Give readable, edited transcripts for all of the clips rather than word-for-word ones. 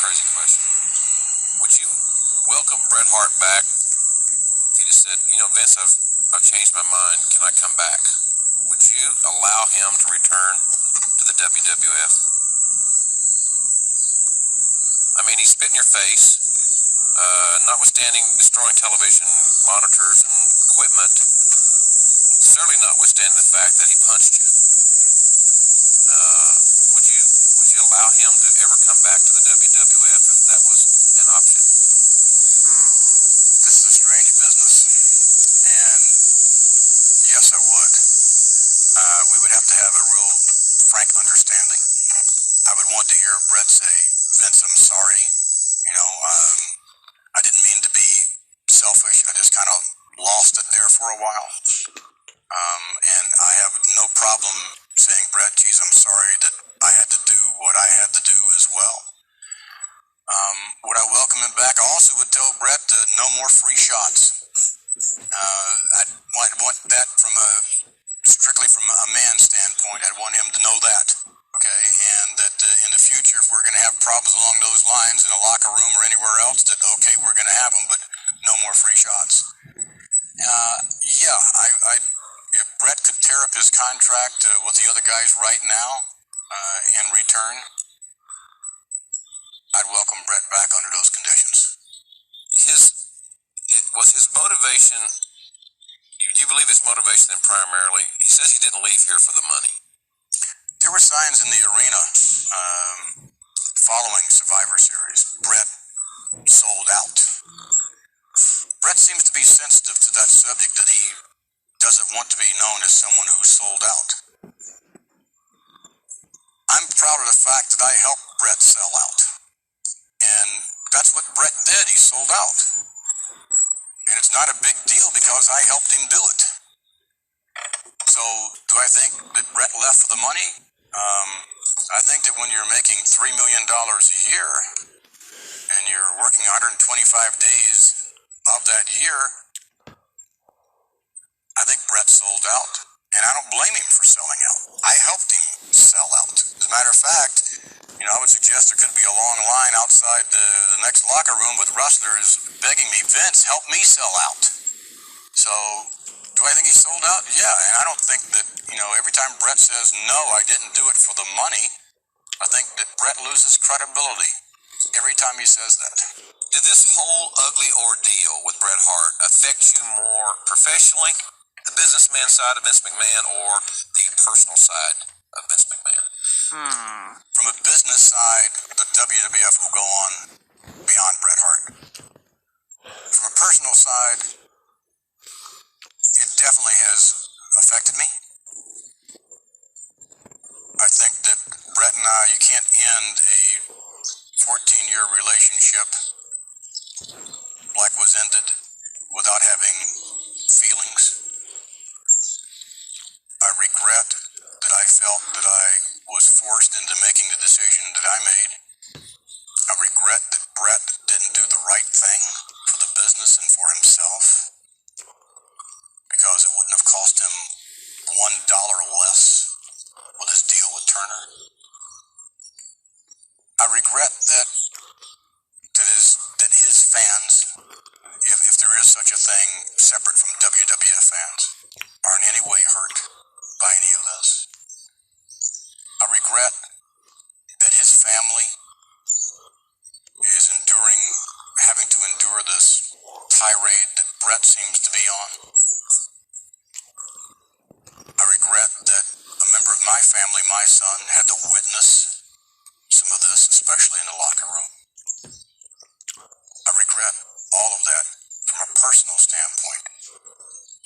crazy question. Would you welcome Bret Hart back? He just said, Vince, I've changed my mind. Can I come back? Would you allow him to return to the WWF? I mean, he spit in your face, notwithstanding destroying television monitors and equipment, certainly notwithstanding the fact that he punched you. Would you allow him to ever come back to the WWF if that was an option? This is a strange business, and yes, I would. We would have to have a real frank understanding. I would want to hear Bret say, Vince, I'm sorry. I didn't mean to be selfish. I just kind of lost it there for a while. And I have no problem saying, Bret, geez, I'm sorry that I had to do what I had to do as well. Would I welcome him back? I also would tell Bret no more free shots. I'd want that strictly from a man's standpoint. I'd want him to know that, okay? And that in the future, if we're going to have problems along those lines in a locker room or anywhere else, that, okay, we're going to have them, but no more free shots. If Bret could tear up his contract with the other guys right now in return, I'd welcome Bret back under those conditions. Was his motivation, do you believe his motivation then primarily, he says he didn't leave here for the money? There were signs in the arena following Survivor Series. Bret sold out. Bret seems to be sensitive to that subject, that he doesn't want to be known as someone who sold out. I'm proud of the fact that I helped Bret sell out. And that's what Bret did. He sold out. And it's not a big deal because I helped him do it. So do I think that Bret left for the money? I think that when you're making $3 million a year and you're working 125 days of that year, I think Bret sold out. And I don't blame him for selling out. I helped him sell out. As a matter of fact, I would suggest there could be a long line outside the next locker room with wrestlers begging me, Vince, help me sell out. So, do I think he sold out? Yeah, and I don't think that, every time Bret says, no, I didn't do it for the money, I think that Bret loses credibility every time he says that. Did this whole ugly ordeal with Bret Hart affect you more professionally, the businessman side of Vince McMahon, or the personal side of Vince McMahon? From a business side, the WWF will go on beyond Bret Hart. From a personal side, it definitely has affected me. I think that Bret and I, you can't end a 14-year relationship like was ended without having feelings. I regret that I felt that I was forced into making the decision that I made. I regret that Bret didn't do the right thing for the business and for himself, because it wouldn't have cost him $1 less with his deal with Turner. I regret that his fans, if there is such a thing separate from WWF fans, are in any way hurt by any of this. I regret that his family is having to endure this tirade that Bret seems to be on. I regret that a member of my family, my son, had to witness some of this, especially in the locker room. I regret all of that from a personal standpoint,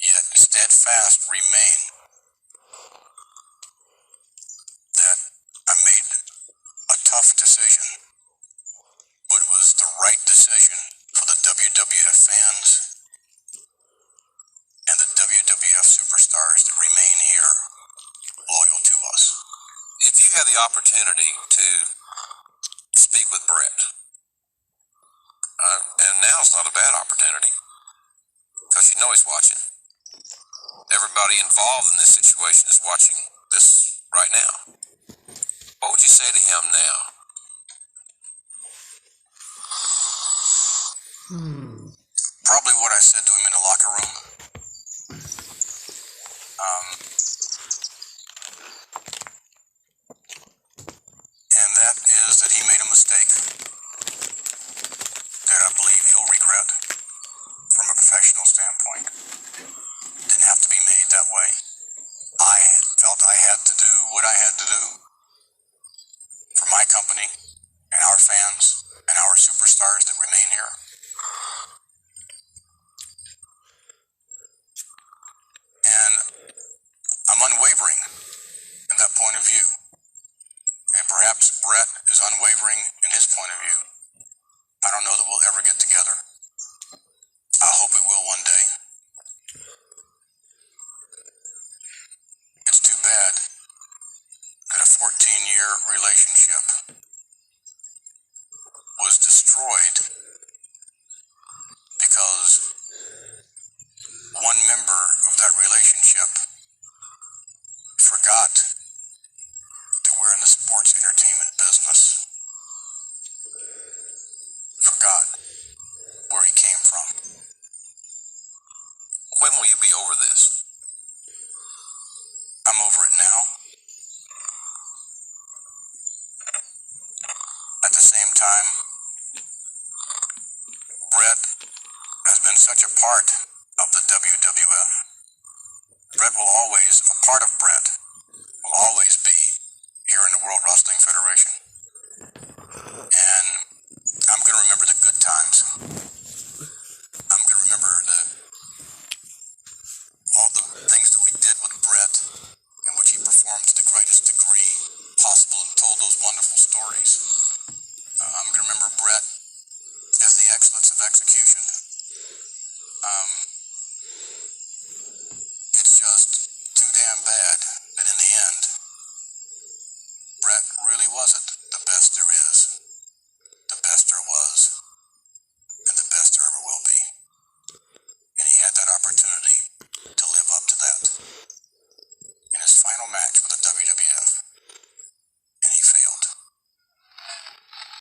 yet steadfast remain that I made a tough decision, but it was the right decision for the WWF fans and the WWF superstars that remain here loyal to us. If you had the opportunity to speak with Bret, and now's not a bad opportunity, because he's watching. Everybody involved in this situation is watching this right now. What would you say to him now? Probably what I said to him in the locker room. And that is that he made a mistake that I believe he'll regret from a professional standpoint. Didn't have to be made that way. I felt I had to do what I had to do for my company and our fans and our superstars that remain here. And I'm unwavering in that point of view. And perhaps Brett is unwavering in his point of view. I don't know that we'll ever get together. I hope we will one day. It's too bad that a 14-year relationship was destroyed because one member of that relationship forgot that we're in the sports entertainment business. Forgot where he came from. When will you be over this? I'm over it now. At the same time, Brett has been such a part of the WWF. Brett will always, a part of Brett will always be here in the World Wrestling Federation. And I'm going to remember the good times. I'm going to remember all the things that we did with Brett, in which he performed to the greatest degree possible and told those wonderful stories. I'm going to remember Brett as the excellence of execution. It's just too damn bad that in the end, Brett really wasn't